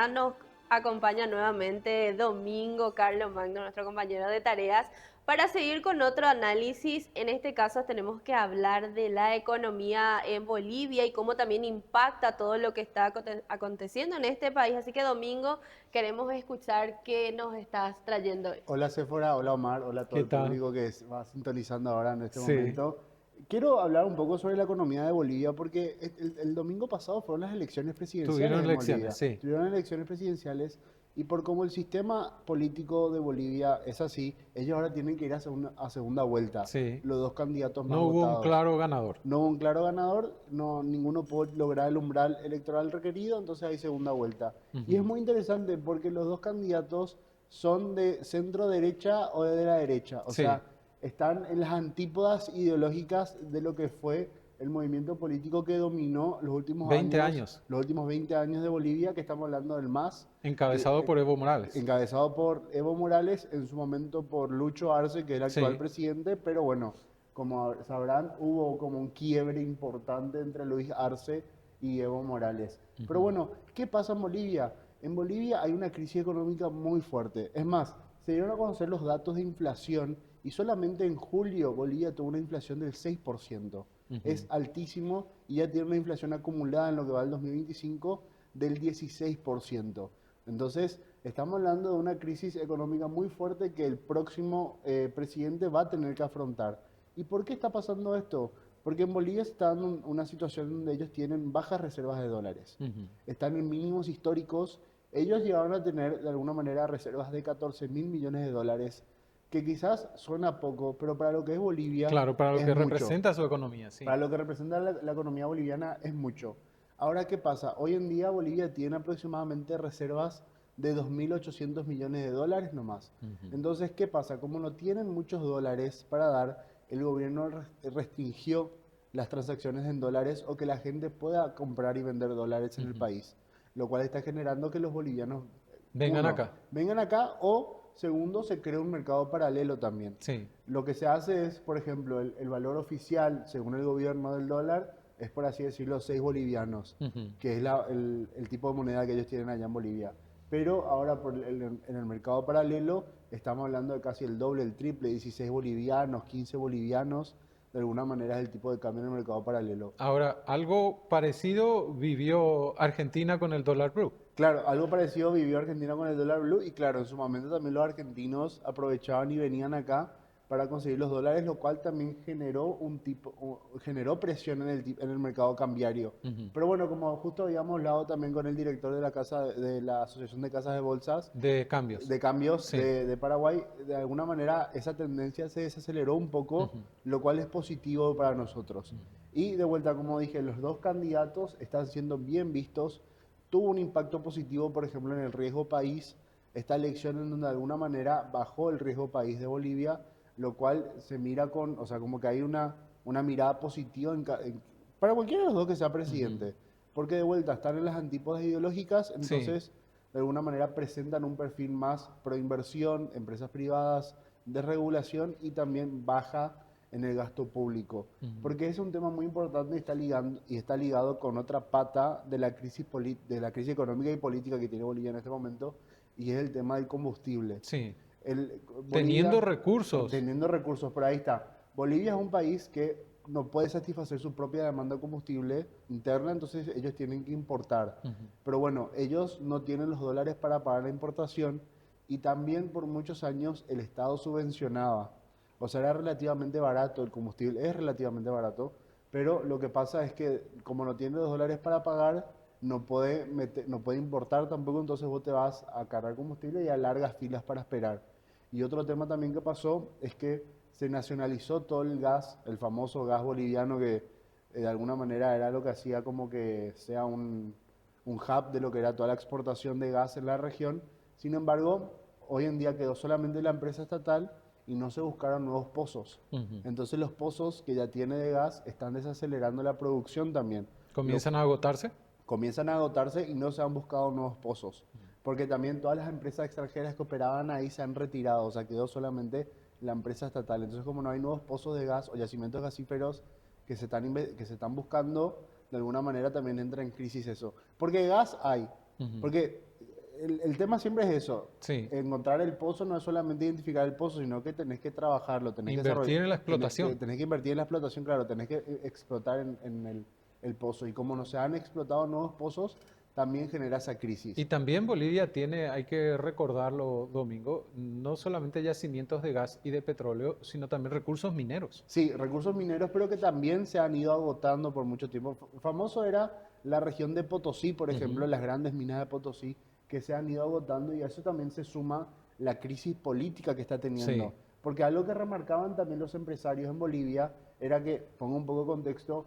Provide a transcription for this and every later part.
ya nos acompaña nuevamente Domingo Carlos Magno, nuestro compañero de tareas, para seguir con otro análisis. En este caso tenemos que hablar de la economía en Bolivia y cómo también impacta todo lo que está aconteciendo en este país. Así que Domingo, queremos escuchar qué nos estás trayendo hoy. Hola Sephora, hola Omar, hola a todo ¿Qué el tal? público que va sintonizando ahora en este Sí, momento. Quiero hablar un poco sobre la economía de Bolivia porque el domingo pasado fueron las elecciones presidenciales tuvieron en elecciones, Bolivia. sí. Tuvieron elecciones presidenciales y por cómo el sistema político de Bolivia es así, ellos ahora tienen que ir a segunda vuelta, Sí. los dos candidatos más No hubo un votados. claro ganador. No hubo un claro ganador, ninguno pudo lograr el umbral electoral requerido, entonces hay segunda vuelta. Y es Ujú. muy interesante porque los dos candidatos son de centro derecha o de la derecha, o Sí, sea, están en las antípodas ideológicas de lo que fue el movimiento político que dominó 20 años, los últimos 20 años de Bolivia, que estamos hablando del MAS, encabezado por Evo Morales. encabezado por Evo Morales, en su momento por Lucho Arce, que es el actual Sí. presidente, pero bueno, como sabrán, hubo como un quiebre importante entre Luis Arce y Evo Morales. Pero Ujú. bueno, ¿qué pasa en Bolivia? En Bolivia hay una crisis económica muy fuerte. Es más, se dieron a conocer los datos de inflación y solamente en julio Bolivia tuvo una inflación del 6%. Es Ujú. altísimo y ya tiene una inflación acumulada en lo que va del 2025 del 16%. Entonces, estamos hablando de una crisis económica muy fuerte que el próximo presidente va a tener que afrontar. ¿Y por qué está pasando esto? Porque en Bolivia se está dando una situación donde ellos tienen bajas reservas de dólares. Ujú. Están en mínimos históricos. Ellos llegaron a tener de alguna manera reservas de 14.000 millones de dólares, que quizás suena poco, pero para lo que es Bolivia Claro, para lo es que mucho. representa su economía, Para sí. lo que representa la economía boliviana es mucho. Ahora, ¿qué pasa? Hoy en día Bolivia tiene aproximadamente reservas de 2.800 millones de dólares nomás. Ujú. Entonces, ¿qué pasa? Como no tienen muchos dólares para dar, el gobierno restringió las transacciones en dólares o que la gente pueda comprar y vender dólares en el Ujú. país, lo cual está generando que los bolivianos, Vengan uno, acá. vengan acá o segundo, se crea un mercado paralelo también. Sí. Lo que se hace es, por ejemplo, el valor oficial, según el gobierno del dólar, es por así decirlo 6 bolivianos, Ujú. que es el tipo de moneda que ellos tienen allá en Bolivia. Pero ahora en el mercado paralelo estamos hablando de casi el doble, el triple, 16 bolivianos, 15 bolivianos. De alguna manera es el tipo de cambio en el mercado paralelo. Ahora, algo parecido vivió Argentina con el dólar blue. Claro, algo parecido vivió Argentina con el dólar blue y claro, en su momento también los argentinos aprovechaban y venían acá para conseguir los dólares, lo cual también generó presión en el mercado cambiario. Ujú. Pero bueno, como justo habíamos hablado también con el director de la de la Asociación de Casas de Bolsas, De cambios. de cambios Sí. de Paraguay, de alguna manera esa tendencia se desaceleró un poco, Ujú. lo cual es positivo para nosotros. Ujú. Y de vuelta, como dije, los dos candidatos están siendo bien vistos. Tuvo un impacto positivo, por ejemplo, en el riesgo país, esta elección en donde de alguna manera bajó el riesgo país de Bolivia, lo cual se mira con, o sea, como que hay una mirada positiva para cualquiera de los dos que sea Ujú. presidente, porque de vuelta están en las antípodas ideológicas, Sí. entonces de alguna manera presentan un perfil más pro inversión, empresas privadas, de regulación y también baja en el gasto público. Ujú. Porque es un tema muy importante y está ligado con otra pata de de la crisis económica y política que tiene Bolivia en este momento, y es el tema del combustible. Sí. El, Teniendo Bolivia, recursos. teniendo recursos, por ahí está. Bolivia es un país que no puede satisfacer su propia demanda de combustible interna, entonces ellos tienen que importar. Ujú. Pero bueno, ellos no tienen los dólares para pagar la importación y también por muchos años el Estado subvencionaba. O sea, era relativamente barato el combustible, es relativamente barato, pero lo que pasa es que como no tiene los dólares para pagar, no puede importar tampoco, entonces vos te vas a cargar combustible y a largas filas para esperar. Y otro tema también que pasó es que se nacionalizó todo el gas, el famoso gas boliviano que de alguna manera era lo que hacía como que sea un hub de lo que era toda la exportación de gas en la región. Sin embargo, hoy en día quedó solamente la empresa estatal y no se buscaron nuevos pozos. Ujú. Entonces los pozos que ya tiene de gas están desacelerando la producción también. Lo, Comienzan a agotarse. comienzan a agotarse y no se han buscado nuevos pozos. Porque también todas las empresas extranjeras que operaban ahí se han retirado, o sea, quedó solamente la empresa estatal. Entonces, como no hay nuevos pozos de gas o yacimientos gasíferos que se están buscando, de alguna manera también entra en crisis eso. Porque gas hay. Ujú. Porque el tema siempre es eso. Sí. Encontrar el pozo no es solamente identificar el pozo, sino que tenés que trabajarlo, tenés que Invertir en la tenés explotación. tenés que invertir en la explotación, claro, tenés que explotar en el pozo. Y como no se han explotado nuevos pozos, también genera esa crisis. Y también Bolivia tiene, hay que recordarlo, Domingo, no solamente yacimientos de gas y de petróleo, sino también recursos mineros. Sí, recursos mineros, pero que también se han ido agotando por mucho tiempo. Famoso era la región de Potosí, por ejemplo, las grandes minas de Potosí, que se han ido agotando y a eso también se suma la crisis política que está teniendo. Sí. Porque algo que remarcaban también los empresarios en Bolivia era que, pongo un poco de contexto,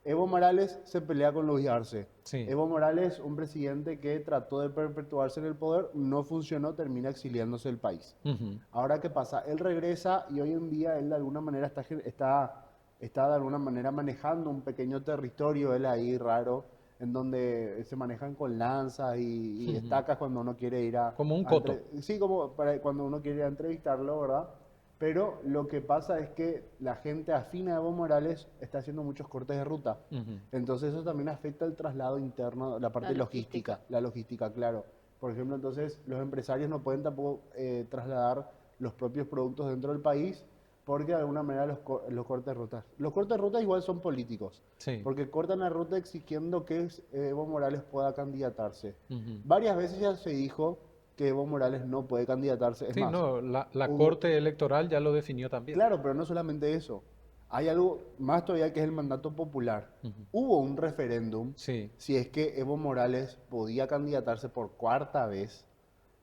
Evo Morales se pelea con Luis Arce. Sí. Evo Morales, un presidente que trató de perpetuarse en el poder, no funcionó, termina exiliándose del país. Ujú. Ahora, ¿qué pasa? Él regresa y hoy en día él de alguna manera está de alguna manera manejando un pequeño territorio, él ahí raro, en donde se manejan con lanzas y estacas cuando uno quiere ir Como un coto. Sí, como cuando uno quiere ir a entrevistarlo, ¿verdad? Pero lo que pasa es que la gente afina a Evo Morales está haciendo muchos cortes de ruta. Ujú. Entonces eso también afecta el traslado interno, la parte logística, la logística, claro. Por ejemplo, entonces los empresarios no pueden tampoco trasladar los propios productos dentro del país porque de alguna manera los cortes de ruta. Los cortes de ruta igual son políticos, Sí. porque cortan la ruta exigiendo que Evo Morales pueda candidatarse. Ujú. Varias veces ya se dijo que Evo Morales no puede candidatarse. Es Sí, más, no, la hubo- Corte Electoral ya lo definió también. claro, pero no solamente eso. Hay algo más todavía que es el mandato popular. Ujú. Hubo un referéndum Sí. si es que Evo Morales podía candidatarse por cuarta vez,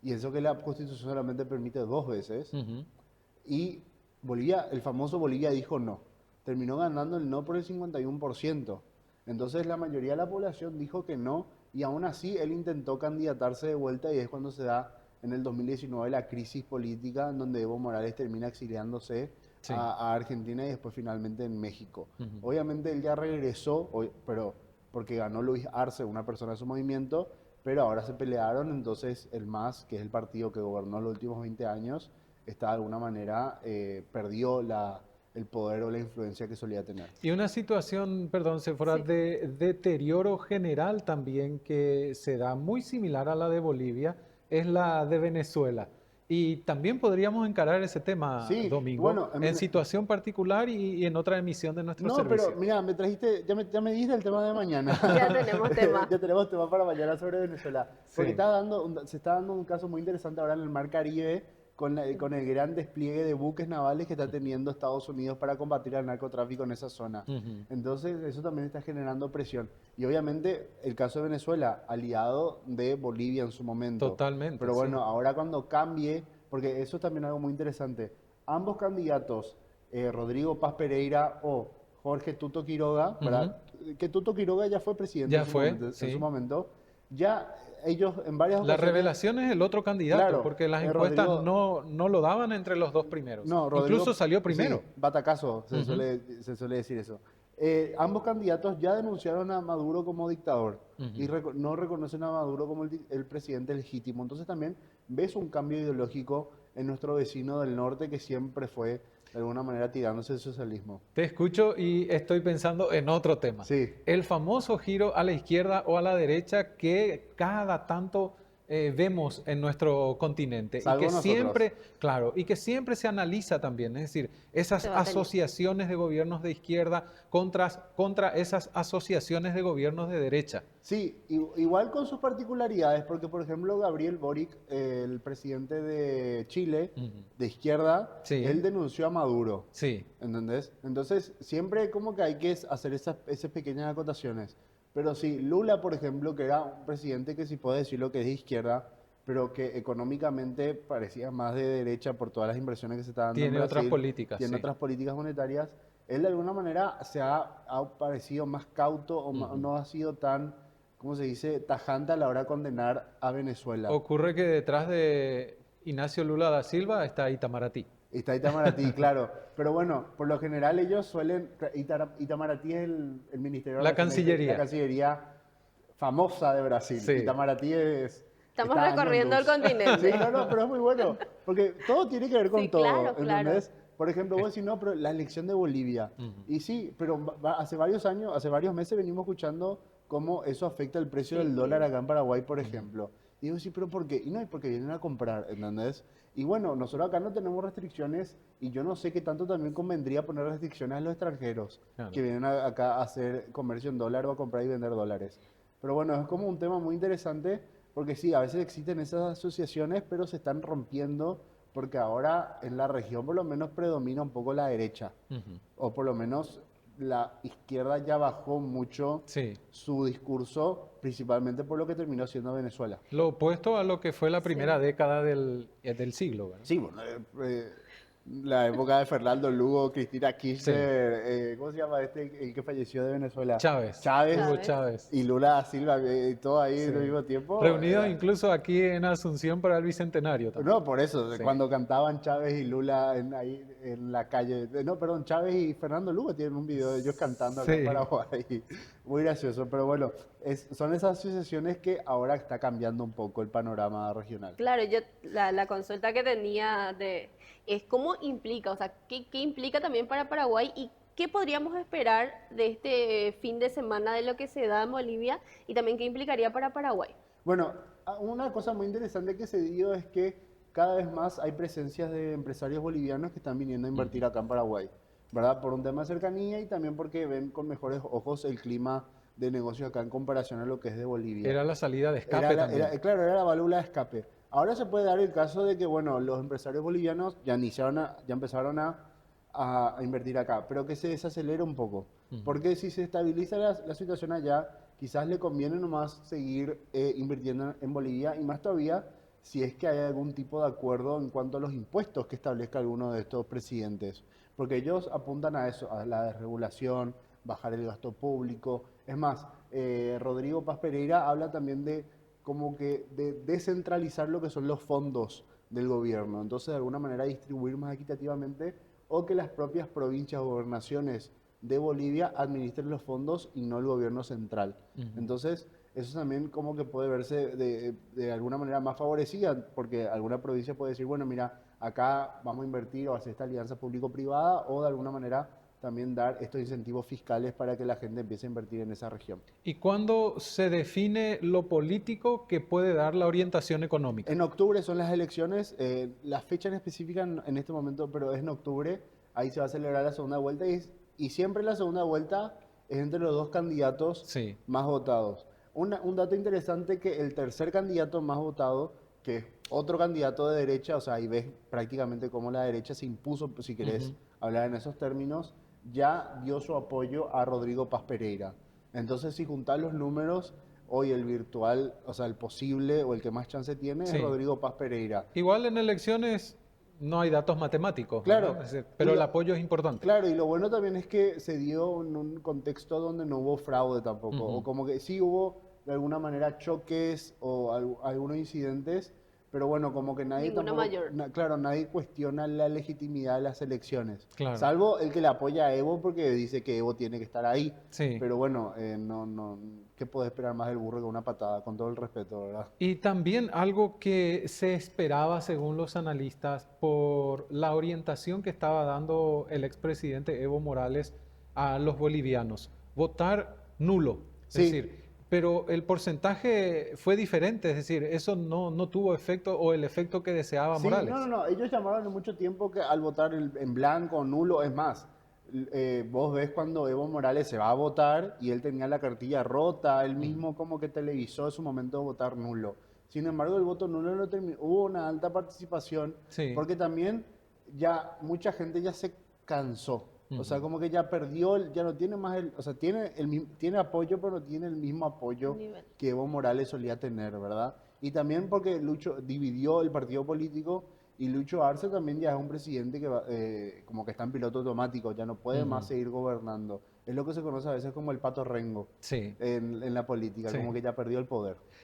y eso que la Constitución solamente permite 2 veces, Ujú. y Bolivia, el famoso Bolivia dijo no. Terminó ganando el no por el 51%. Entonces la mayoría de la población dijo que no, y aún así él intentó candidatarse de vuelta y es cuando se da en el 2019 la crisis política en donde Evo Morales termina exiliándose Sí. a Argentina y después finalmente en México. Ujú. Obviamente él ya regresó, pero porque ganó Luis Arce, una persona de su movimiento, pero ahora se pelearon, entonces el MAS, que es el partido que gobernó los últimos 20 años, está de alguna manera, perdió el poder o la influencia que solía tener. Y una situación, perdón, se fuera Sí. de deterioro general también que se da muy similar a la de Bolivia, es la de Venezuela. Y también podríamos encarar ese tema, Sí, Domingo, bueno, en situación particular y en otra emisión de nuestro no, servicio. pero mira, me trajiste, ya me dijiste el tema de mañana. Ya tenemos tema. Ya tenemos tema para mañana sobre Venezuela. Porque Sí. se está dando un caso muy interesante ahora en el Mar Caribe con el gran despliegue de buques navales que está teniendo Estados Unidos para combatir el narcotráfico en esa zona. Ujú. Entonces, eso también está generando presión. Y obviamente, el caso de Venezuela, aliado de Bolivia en su momento. Totalmente, Pero sí. bueno, ahora cuando cambie, porque eso es también algo muy interesante, ambos candidatos, Rodrigo Paz Pereira o Jorge Tuto Quiroga, ¿verdad? Que Tuto Quiroga ya fue presidente Ya en su fue, momento, sí. en su momento. Ya ellos en varias La ocasiones... revelación es el otro candidato, Claro, porque las encuestas Rodrigo- no lo daban entre los dos primeros. No, Rodrigo, Incluso salió primero. Sí, batacazo, Ujú. se suele decir eso. Ambos candidatos ya denunciaron a Maduro como dictador y no reconocen a Maduro como el presidente legítimo. Entonces también ves un cambio ideológico en nuestro vecino del norte que siempre fue de alguna manera tirándose el socialismo. Te escucho y estoy pensando en otro tema. Sí. El famoso giro a la izquierda o a la derecha que cada tanto vemos en nuestro continente Salvo y que nosotros. siempre, claro, y que siempre se analiza también, es decir, esas Se va teniendo. asociaciones de gobiernos de izquierda contra esas asociaciones de gobiernos de derecha. Sí, igual con sus particularidades, porque por ejemplo Gabriel Boric, el presidente de Chile, Ujú. de izquierda, Sí. él denunció a Maduro. Sí, ¿Entendés? Entonces, siempre como que hay que hacer esas pequeñas acotaciones. Pero sí, Lula, por ejemplo, que era un presidente que sí puede decirlo que es de izquierda, pero que económicamente parecía más de derecha por todas las inversiones que se estaban dando tiene en otras Brasil, políticas. tiene Sí. otras políticas monetarias. Él de alguna manera ha parecido más cauto o no ha sido tan, ¿cómo se dice?, tajante a la hora de condenar a Venezuela. Ocurre que detrás de Ignacio Lula da Silva está Itamaraty. Está Itamaraty, claro. Pero bueno, por lo general ellos suelen... Itamaraty es el Ministerio de La Relaciones- Cancillería. La Cancillería famosa de Brasil. Sí. Itamaraty Estamos está años recorriendo el luz. continente. Sí, no, pero es muy bueno. Porque todo tiene que ver con Sí, todo. claro, claro. ¿Entendés? Por ejemplo, vos decís, no, pero la elección de Bolivia. Ujú. Y sí, pero hace varios años, hace varios meses venimos escuchando cómo eso afecta el precio Sí. del dólar acá en Paraguay, por ejemplo. Y digo, sí, pero ¿por qué? Y no, y porque vienen a comprar, ¿entendés? Y bueno, nosotros acá no tenemos restricciones y yo no sé qué tanto también convendría poner restricciones a los extranjeros Claro. que vienen acá a hacer comercio en dólar o a comprar y vender dólares. Pero bueno, es como un tema muy interesante porque sí, a veces existen esas asociaciones, pero se están rompiendo porque ahora en la región por lo menos predomina un poco la derecha, Ujú. o por lo menos la izquierda ya bajó mucho Sí, su discurso, principalmente por lo que terminó siendo Venezuela. lo opuesto a lo que fue la primera Sí. década del siglo, ¿verdad? Sí, bueno, la época de Fernando Lugo, Cristina Sí, Kirchner, ¿cómo se llama este, el que falleció de Venezuela? Chávez, Chávez Hugo ¿Sabes? Chávez. y Lula da Silva, todo ahí Sí. al mismo tiempo. Reunidos incluso aquí en Asunción para el Bicentenario también. No, por eso, Sí, cuando cantaban Chávez y Lula ahí en la calle, no, perdón, Chávez y Fernando Lugo tienen un video de ellos cantando acá en sí. Paraguay, muy gracioso, pero bueno, son esas asociaciones que ahora está cambiando un poco el panorama regional. Claro, yo la consulta que tenía es cómo implica, o sea, qué implica también para Paraguay y qué podríamos esperar de este fin de semana de lo que se da en Bolivia y también qué implicaría para Paraguay. Bueno, una cosa muy interesante que se dio es que cada vez más hay presencias de empresarios bolivianos que están viniendo a invertir acá en Paraguay, ¿verdad? Por un tema de cercanía y también porque ven con mejores ojos el clima de negocios acá en comparación a lo que es de Bolivia. Era la salida de escape también. Claro, era la válvula de escape. Ahora se puede dar el caso de que, bueno, los empresarios bolivianos ya empezaron a invertir acá, pero que se desacelere un poco. Ujú. Porque si se estabiliza la situación allá, quizás le conviene nomás seguir invirtiendo en Bolivia y más todavía si es que hay algún tipo de acuerdo en cuanto a los impuestos que establezca alguno de estos presidentes. Porque ellos apuntan a eso, a la desregulación, bajar el gasto público. Es más, Rodrigo Paz Pereira habla también de como que de descentralizar lo que son los fondos del gobierno. Entonces, de alguna manera, distribuir más equitativamente o que las propias provincias o gobernaciones de Bolivia administren los fondos y no el gobierno central. Ujú. Entonces, eso también como que puede verse de alguna manera más favorecida, porque alguna provincia puede decir, bueno, mira, acá vamos a invertir o hacer esta alianza público-privada o de alguna manera también dar estos incentivos fiscales para que la gente empiece a invertir en esa región. ¿Y cuándo se define lo político que puede dar la orientación económica? En octubre son las elecciones, la fecha en específica en este momento, pero es en octubre, ahí se va a celebrar la segunda vuelta y siempre la segunda vuelta es entre los dos candidatos Sí. más votados. Un dato interesante que el tercer candidato más votado, que es otro candidato de derecha, o sea, ahí ves prácticamente cómo la derecha se impuso, si querés Ujú. hablar en esos términos, ya dio su apoyo a Rodrigo Paz Pereira. Entonces, si juntás los números, hoy el virtual, o sea, el posible o el que más chance tiene es Sí. Rodrigo Paz Pereira. Igual en elecciones no hay datos matemáticos, Claro, ¿verdad? Es decir, y pero el lo- apoyo es importante. claro, y lo bueno también es que se dio en un contexto donde no hubo fraude tampoco, o Ujú. como que sí hubo de alguna manera choques o algunos incidentes, pero bueno, como que nadie Ninguno tampoco, mayor. claro, nadie cuestiona la legitimidad de las elecciones, Claro. salvo el que le apoya a Evo porque dice que Evo tiene que estar ahí, Sí. pero bueno, no, ¿qué puede esperar más del burro que una patada? Con todo el respeto, ¿verdad? Y también algo que se esperaba, según los analistas, por la orientación que estaba dando el expresidente Evo Morales a los bolivianos, votar nulo. Es Sí, decir, pero el porcentaje fue diferente, es decir, eso no tuvo efecto o el efecto que deseaba sí, Morales. no, ellos llamaron en mucho tiempo que al votar en blanco o nulo, es más, vos ves cuando Evo Morales se va a votar y él tenía la cartilla rota, él Mm. mismo como que televisó su momento de votar nulo. Sin embargo, el voto nulo no terminó, hubo una alta participación Sí. porque también ya mucha gente ya se cansó. O sea, Ujú. como que ya perdió, ya no tiene más o sea, tiene apoyo, pero no tiene el mismo apoyo Nivel. que Evo Morales solía tener, ¿verdad? Y también porque Lucho dividió el partido político y Lucho Arce también ya es un presidente que como que está en piloto automático, ya no puede más Ujú. seguir gobernando. Es lo que se conoce a veces como el pato rengo Sí. en la política, Sí. como que ya perdió el poder.